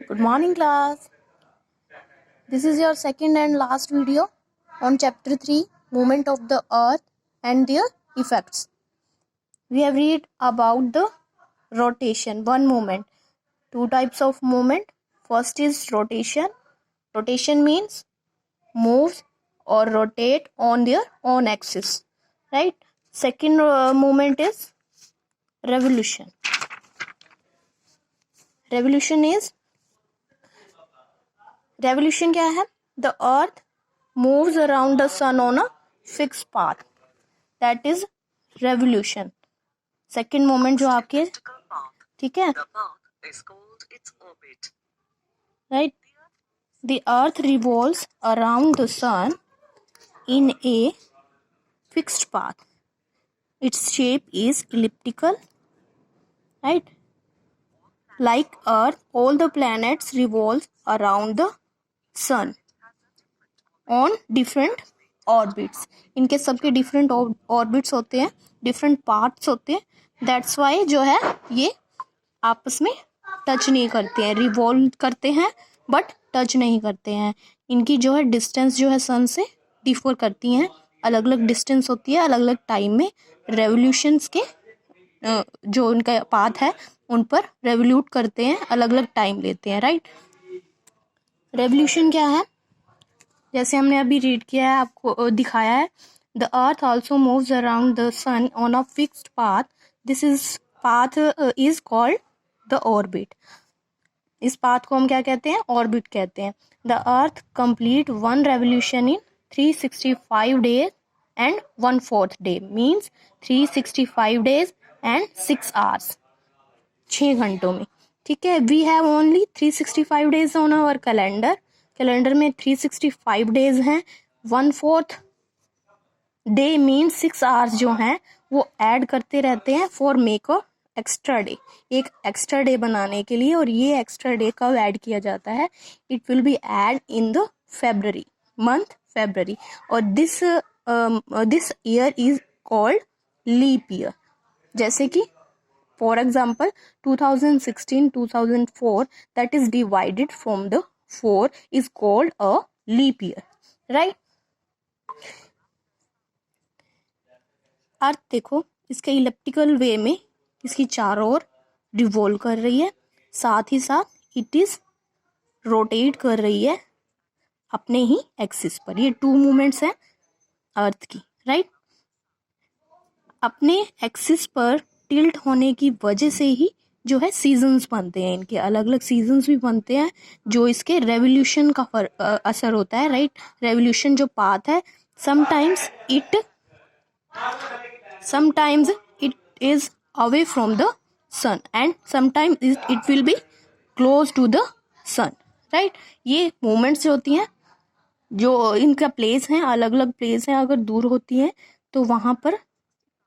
Good morning, class. This is your second and last video on chapter 3, movement of the earth and their effects. We have read about the rotation, one movement, two types of movement. First is rotation. Rotation means moves or rotate on their own axis, right? Second movement is revolution. Revolution क्या है? The earth moves around the sun on a fixed path. That is revolution. Second moment जो आपके, ठीक है, right? The earth revolves around the sun in a fixed path. Its shape is elliptical, right? Like earth, all the planets revolve around the sun on different orbits. इनके सबके different orbits होते हैं, different parts होते हैं. That's why जो है ये आपस में टच नहीं करते हैं, रिवॉल्व करते हैं बट टच नहीं करते हैं. इनकी जो है डिस्टेंस जो है सन से डिफर करती हैं, अलग अलग डिस्टेंस होती है अलग अलग टाइम में. रेवोल्यूशंस के जो उनका पाथ है उन पर रेवोल्यूट करते हैं, अलग अलग टाइम लेते हैं, राइट. रेवोल्यूशन क्या है? जैसे हमने अभी रीड किया है, आपको दिखाया है. The earth also moves around the sun on a fixed path. This is path is called the orbit. इस पाथ को हम क्या कहते हैं? ऑर्बिट कहते हैं. The earth complete one revolution in 365 days and 1/4 day. Means 365 days and 6 hours, 6 घंटों में. ठीक है. We have only 365 days on our calendar में 365 डेज हैं. 1/4 डे मीन 6 आवर्स जो हैं वो ऐड करते रहते हैं for make a extra day, एक एक्स्ट्रा डे बनाने के लिए. और ये एक्स्ट्रा डे कब ऐड किया जाता है? It will be add in the February month, February. और this year is called leap year. जैसे कि for example 2016-2004 that is divided from the 4 is called a leap year, right? अर्थ देखो, इसके elliptical वे में इसकी चारों ओर रिवॉल्व कर रही है, साथ ही साथ इट इज रोटेट कर रही है अपने ही एक्सिस पर. ये 2 मूवमेंट्स हैं अर्थ की, राइट. अपने एक्सिस पर टिल्ट होने की वजह से ही जो है सीजन्स बनते हैं, इनके अलग अलग सीजन्स भी बनते हैं जो इसके रेवोल्यूशन का असर होता है, राइट. रेवोल्यूशन जो पाथ है, sometimes it is away from the sun and sometimes it will be close to the sun, right. ये मूवमेंट्स जो होती हैं, जो इनका प्लेस है, अलग अलग प्लेस हैं, अगर दूर होती हैं तो वहां पर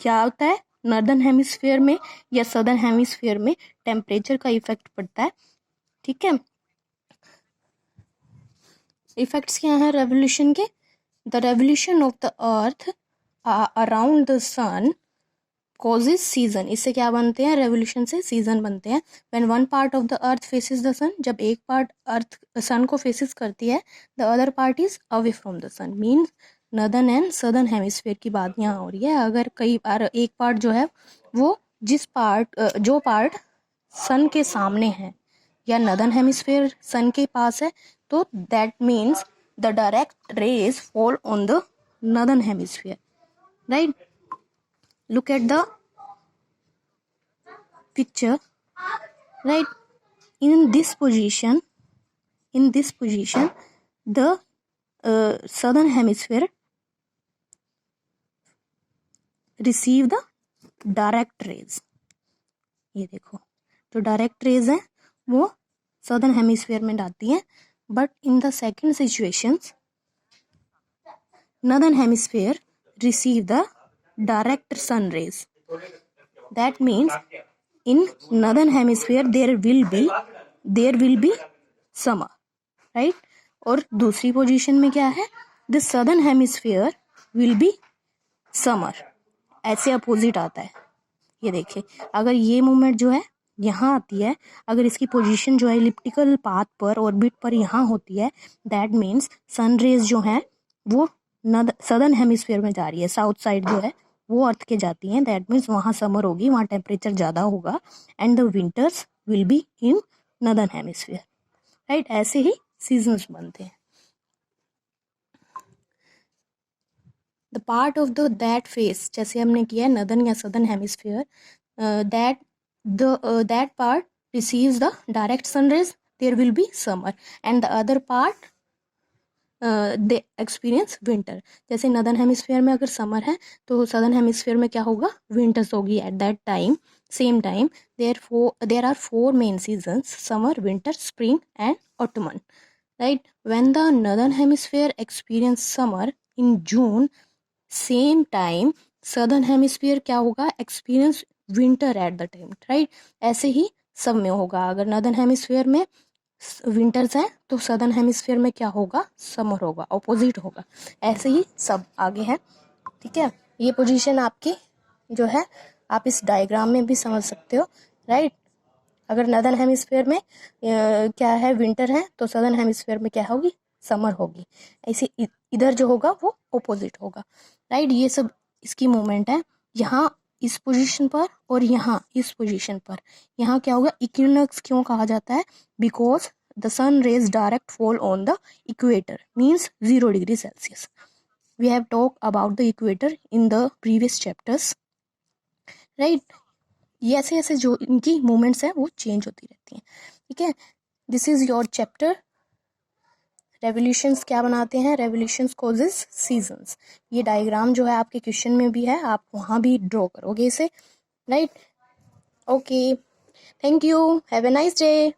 क्या होता है? नॉर्दर्न हेमिस्फीयर में या सदर्न हेमिस्फीयर में टेम्परेचर का इफेक्ट पड़ता है. ठीक है. इफेक्ट्स क्या हैं रेवोल्यूशन के? The revolution of the earth around the sun causes season. इससे क्या बनते हैं? रेवोल्यूशन से सीजन बनते हैं. When one part of the earth faces the sun, जब एक पार्ट अर्थ सन को फेसेस करती है, the other part is away from the sun. Means northern and southern hemisphere की बात यहाँ हो रही है. अगर कई बार एक पार्ट जो है वो जो पार्ट सन के सामने है या नॉर्दर्न हेमिस्फीयर सन के पास है, तो that means the direct rays fall on the northern hemisphere, right. Look at the picture, right. In this position the southern hemisphere receive the direct rays. ये देखो, जो डायरेक्ट रेज है वो सदर्न हेमिस्फीयर में जाती है. But in the second situation northern hemisphere receive the direct sun rays. That means in northern hemisphere there will be summer, right. और दूसरी पोजीशन में क्या है? the southern hemisphere will be summer. ऐसे opposite आता है. ये देखिए, अगर ये मूवमेंट जो है यहाँ आती है, अगर इसकी पोजीशन जो है इलिप्टिकल पाथ पर ऑर्बिट पर यहाँ होती है, दैट मीन्स सन रेज जो हैं वो सदर्न हेमिस्फीयर में जा रही है, साउथ साइड जो है वो अर्थ के जाती हैं, दैट मीन्स वहाँ समर होगी, वहाँ टेम्परेचर ज़्यादा होगा and the winters will be in northern hemisphere, right. ऐसे ही सीजन्स बनते हैं। The part of the that face, जैसे हमने किया है नदर्न या southern hemisphere, that part receives the direct sun rays, there will be summer, and the other part they experience winter। जैसे northern hemisphere में अगर समर है तो सदर्न हेमिस्फीयर में क्या होगा, विंटर्स होगी at that time, same time. there are 4 main seasons: summer, winter, spring and autumn, right? When the northern hemisphere experience summer in June, same time southern hemisphere क्या होगा, experience winter at the time, right. ऐसे ही सब में होगा, अगर northern hemisphere में winters हैं तो सदर्न हेमिस्फीयर में क्या होगा, समर होगा, ऑपोजिट होगा। ऐसे ही सब आगे है, ठीक है। ये पोजीशन आपकी जो है आप इस डायग्राम में भी समझ सकते हो, राइट। अगर नॉर्दर्न हेमिस्फीयर में क्या है, विंटर है, तो सदर्न हेमिस्फीयर में क्या होगी, समर होगी। ऐसे इधर जो होगा वो ऑपोजिट होगा, राइट। ये सब इसकी मूवमेंट है। यहाँ इस पोजीशन पर और यहाँ इस पोजीशन पर, यहाँ क्या होगा, इक्विनोक्स क्यों कहा जाता है, because the sun rays direct fall on the equator, means 0 degree Celsius. We have talk about the equator in the previous chapters, right. ये ऐसे ऐसे जो इनकी मूवमेंट्स हैं वो चेंज होती रहती हैं, ठीक है। This is your chapter. Revolutions क्या बनाते हैं, रेवोल्यूशंस कॉजेस सीजन्स। ये डायग्राम जो है आपके क्वेश्चन में भी है, आप वहाँ भी ड्रॉ करोगे इसे, right. Okay, thank you, have a nice day.